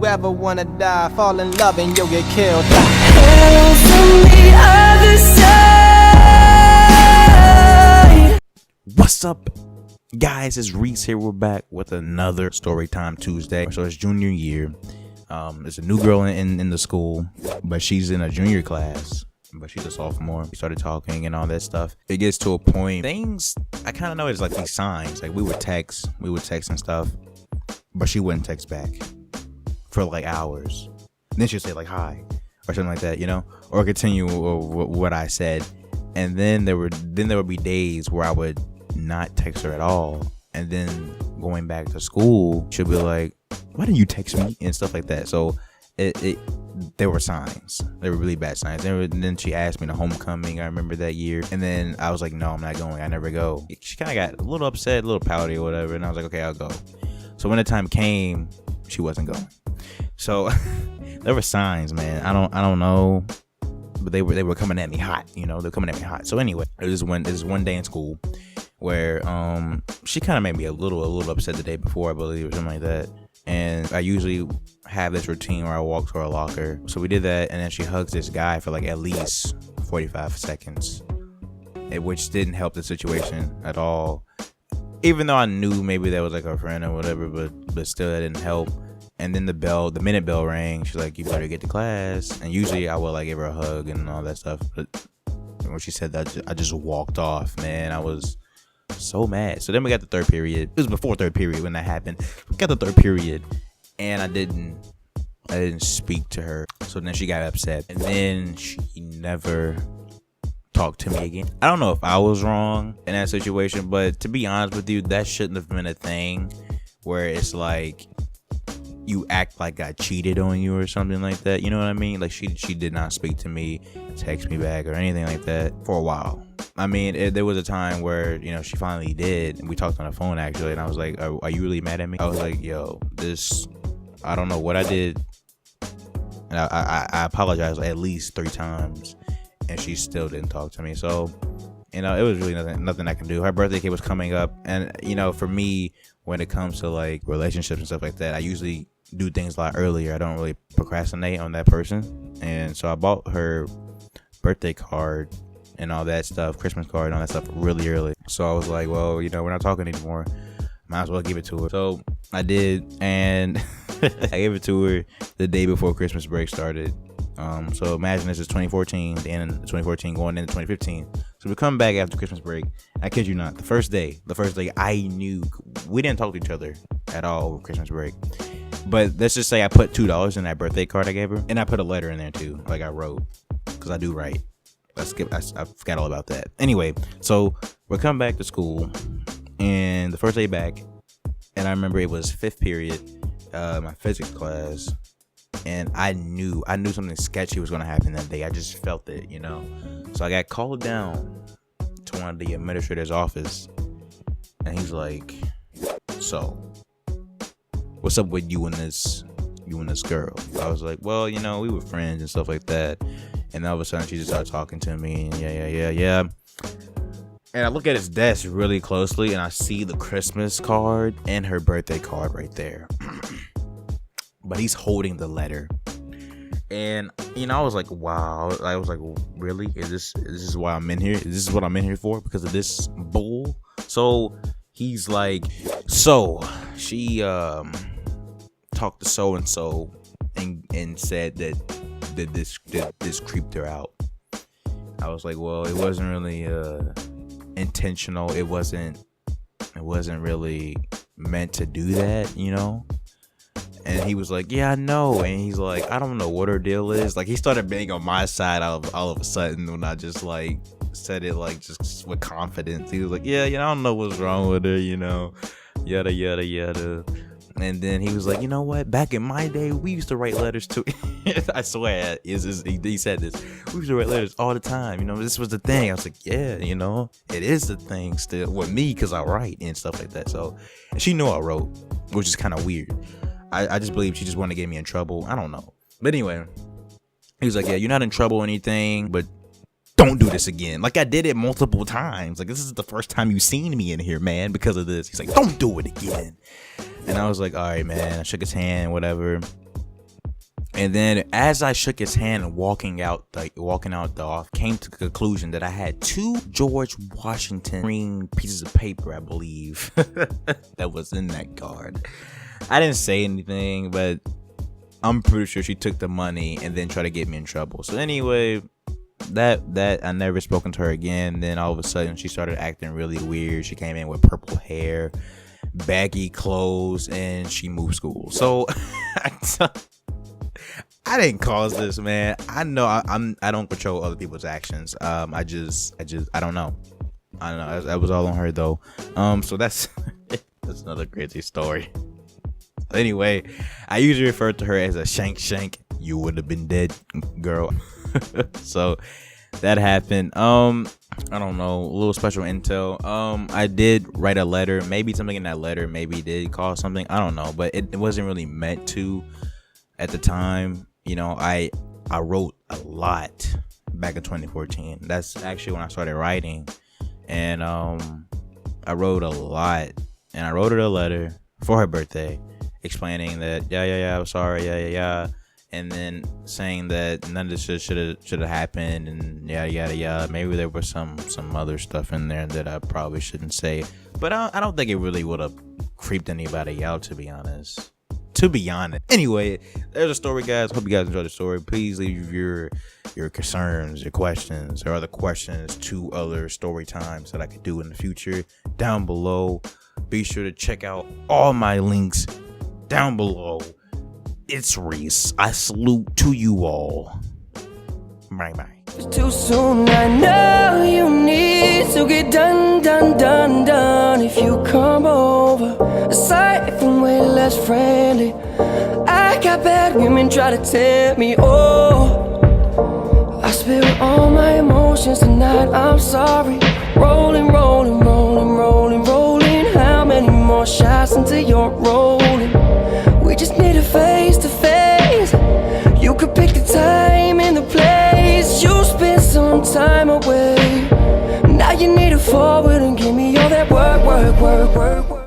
you ever wanna die, fall in love and you'll get killed. Hail from the other side. What's up, guys? It's Reese here. We're back with another Storytime Tuesday. So it's junior year. There's a new girl in the school, but she's in a junior class, but she's a sophomore. We started talking and all that stuff. It gets to a point, things I kind of know it's like these signs. Like we would text and stuff, but she wouldn't text back for like hours. And then she'd say like hi or something like that, you know, or continue what I said. And then there would be days where I would not text her at all, and then going back to school, she'll be like, why didn't you text me and stuff like that. So there were signs. There were really bad signs. And then she asked me to homecoming, I remember that year, and then I was like, no, I'm not going. I never go. She kind of got a little upset, a little pouty or whatever, and I was like, okay, I'll go. So when the time came, she wasn't going. So there were signs, man. I don't know, but they were coming at me hot, you know. They're coming at me hot. So anyway, it was one day in school where she kind of made me a little upset the day before, I believe, or something like that. And I usually have this routine where I walk to her locker. So we did that, and then she hugs this guy for like at least 45 seconds, which didn't help the situation at all. Even though I knew maybe that was like her friend or whatever, but still that didn't help. And then the minute bell rang. She's like, you better get to class. And usually I would like give her a hug and all that stuff. But when she said that, I just walked off, man. I was so mad. So then we got the third period. It was before third period when that happened. We got the third period, and I didn't speak to her. So then she got upset, and then she never talked to me again. I don't know if I was wrong in that situation, but to be honest with you, that shouldn't have been a thing where it's like you act like I cheated on you or something like that. You know what I mean? Like she did not speak to me, text me back or anything like that for a while. I mean, there was a time where, you know, she finally did, and we talked on the phone actually, and I was like, are you really mad at me? I was like, yo, I don't know what I did, and I apologized at least 3 times, and she still didn't talk to me. So, you know, it was really nothing I can do. Her birthday cake was coming up, and, you know, for me, when it comes to like relationships and stuff like that, I usually do things a lot earlier. I don't really procrastinate on that person, and so I bought her birthday card and all that stuff, Christmas card and all that stuff really early. So I was like, well, you know, we're not talking anymore, might as well give it to her. So I did, and I gave it to her the day before Christmas break started. So imagine this is 2014, the end of 2014 going into 2015. So we come back after Christmas break. I kid you not, the first day I knew, we didn't talk to each other at all over Christmas break. But let's just say I put $2 in that birthday card I gave her, and I put a letter in there too, like I wrote, because I do write. I forgot all about that. Anyway, so we're coming back to school, and the first day back, and I remember it was 5th period, my physics class, and I knew something sketchy was going to happen that day. I just felt it, you know. So I got called down to one of the administrator's office, and he's like, so what's up with you and this girl? I was like, well, you know, we were friends and stuff like that. And all of a sudden she just started talking to me, and yeah. And I look at his desk really closely, and I see the Christmas card and her birthday card right there. But he's holding the letter. And, you know, I was like, wow. I was like, really? Is this why I'm in here? Is this what I'm in here for? Because of this bull? So he's like, so she talked to so-and-so and said that this creeped her out. I was like, well, it wasn't really intentional. It wasn't really meant to do that, you know. And he was like, yeah, I know. And he's like, I don't know what her deal is. Like, he started being on my side all of a sudden when I just like said it like just with confidence. He was like, yeah, I don't know what's wrong with her, you know, yada yada yada. And then he was like, you know what? Back in my day, we used to write letters to. I swear, he said this. We used to write letters all the time. You know, this was the thing. I was like, yeah, you know, it is the thing still with me because I write and stuff like that. So, and she knew I wrote, which is kind of weird. I just believe she just wanted to get me in trouble. I don't know. But anyway, he was like, yeah, you're not in trouble or anything, but don't do this again. Like, I did it multiple times. Like, this is the first time you've seen me in here, man, because of this. He's like, don't do it again. And I was like, all right, man. I shook his hand, whatever. And then as I shook his hand and walking out the off, came to the conclusion that I had 2 George Washington green pieces of paper, I believe, that was in that card. I didn't say anything, but I'm pretty sure she took the money and then tried to get me in trouble. So anyway, that I never spoken to her again. Then all of a sudden she started acting really weird. She came in with purple hair, baggy clothes, and she moved school. So I didn't cause this, man. I know I don't control other people's actions. I don't know. That was all on her though. So that's that's another crazy story. Anyway, I usually refer to her as a Shank. You would have been dead, girl. So that happened. I don't know, a little special intel. I did write a letter. Maybe something in that letter maybe did cause something. I don't know, but it wasn't really meant to at the time. You know, I wrote a lot back in 2014. That's actually when I started writing, and I wrote a lot, and I wrote her a letter for her birthday, explaining that I'm sorry, and then saying that none of this should have happened, and yada. Maybe there was some other stuff in there that I probably shouldn't say, but I don't think it really would have creeped anybody out, to be honest. Anyway, there's a story, guys. Hope you guys enjoyed the story. Please leave your concerns, your questions, or other questions to other story times that I could do in the future down below. Be sure to check out all my links down below. It's Reese. I salute to you all. Bye. It's too soon, I know you need to get done. If you come over, aside from way less friendly, I got bad women try to tempt me. Oh, I spill all my emotions tonight, I'm sorry. Rolling. How many more shots until you're rolling? We just need a face to face. You could pick the time and the place. You spend some time away. Now you need to forward and give me all that work.